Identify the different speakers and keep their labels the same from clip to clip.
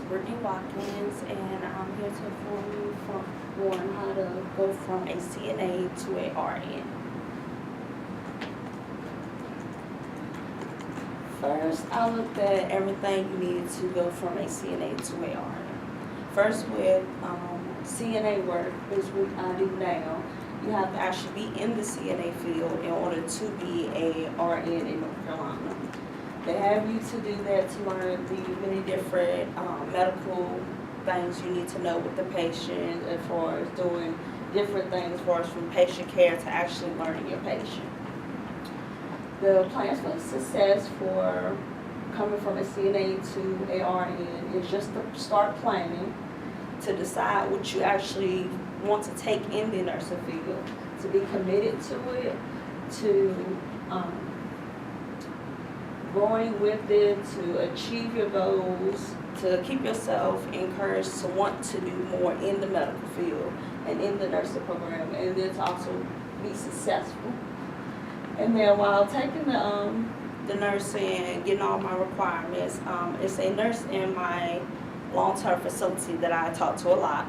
Speaker 1: Brittney Watkins, and I'm here to inform you on how to go from a CNA to a RN. First, I looked at everything you needed to go from a CNA to a RN. First, with CNA work, which I do now, you have to actually be in the CNA field in order to be a RN in North Carolina. They have you to do that to learn the many different medical things you need to know with the patient as far as doing different things as far as from patient care to actually learning your patient. The plans for success for coming from a CNA to a RN is just to start planning, to decide what you actually want to take in the nursing field, to be committed to it, to growing with it, to achieve your goals, to keep yourself encouraged to want to do more in the medical field and in the nursing program, and then to also be successful. And then while taking the nursing and getting all my requirements, it's a nurse in my long-term facility that I talk to a lot,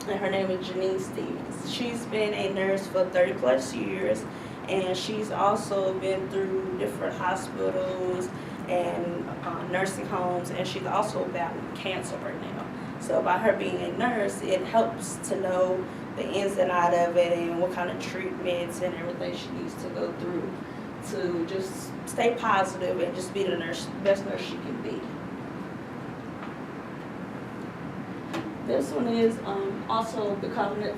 Speaker 1: and her name is Janine Stevens. She's been a nurse for 30 plus years, and she's also been through different hospitals and nursing homes, and she's also battling cancer right now. So by her being a nurse, it helps to know the ins and outs of it and what kind of treatments and everything she needs to go through to just stay positive and just be the best nurse she can be. This one is also becoming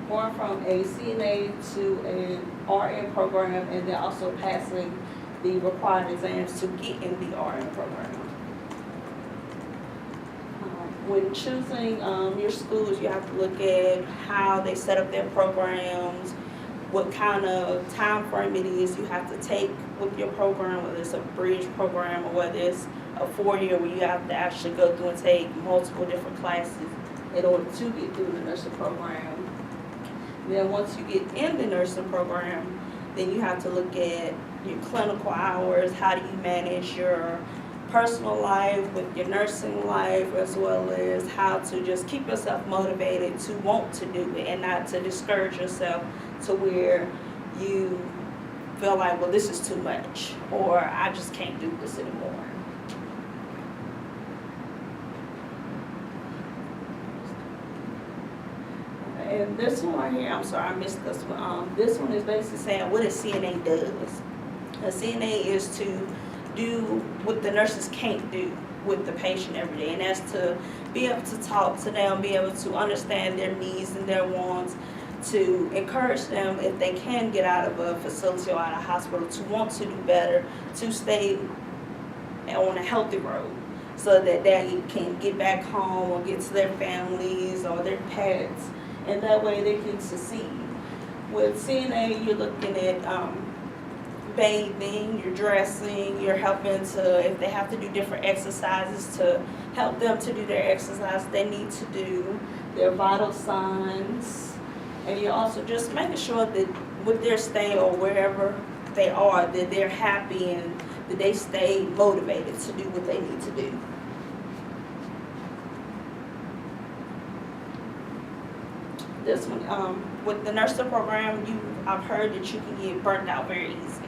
Speaker 1: going from a CNA to an RN program, and then also passing the required exams to get in the RN program. When choosing your schools, you have to look at how they set up their programs, what kind of time frame it is you have to take with your program, whether it's a bridge program or whether it's a 4-year where you have to actually go through and take multiple different classes in order to get through the nursing program. Then once you get in the nursing program, then you have to look at your clinical hours, how do you manage your personal life with your nursing life, as well as how to just keep yourself motivated to want to do it and not to discourage yourself to where you feel like, well, this is too much, or I just can't do this anymore. And this one right here, I'm sorry, I missed this one. This one is basically saying what a CNA does. A CNA is to do what the nurses can't do with the patient every day, and that's to be able to talk to them, be able to understand their needs and their wants, to encourage them if they can get out of a facility or out of a hospital to want to do better, to stay on a healthy road so that they can get back home or get to their families or their pets, and that way they can succeed. With CNA, you're looking at bathing, you're dressing, you're helping to, if they have to do different exercises, to help them to do their exercise they need to do, their vital signs, and you're also just making sure that with their stay or wherever they are, that they're happy and that they stay motivated to do what they need to do. This one, with the nursing program, I've heard that you can get burnt out very easy.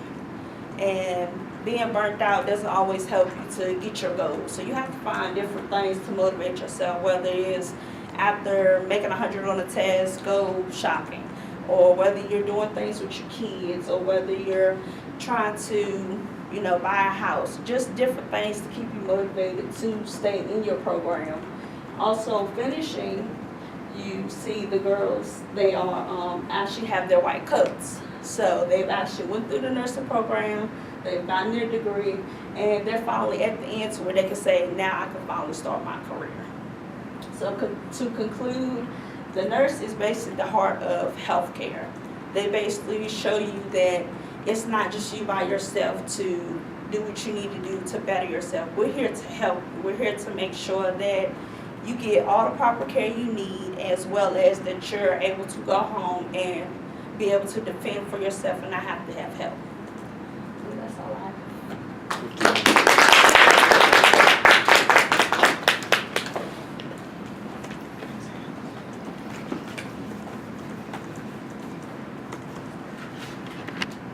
Speaker 1: And being burnt out doesn't always help you to get your goals. So you have to find different things to motivate yourself, whether it's after making 100 on a test, go shopping, or whether you're doing things with your kids, or whether you're trying to, buy a house. Just different things to keep you motivated to stay in your program. Also, finishing, you see the girls, they are actually have their white coats. So they've actually went through the nursing program, they've gotten their degree, and they're finally at the end to where they can say, now I can finally start my career. So to conclude, the nurse is basically the heart of healthcare. They basically show you that it's not just you by yourself to do what you need to do to better yourself. We're here to help you. We're here to make sure that you get all the proper care you need, as well as that you're able to go home and be able to defend for yourself and not have to have help.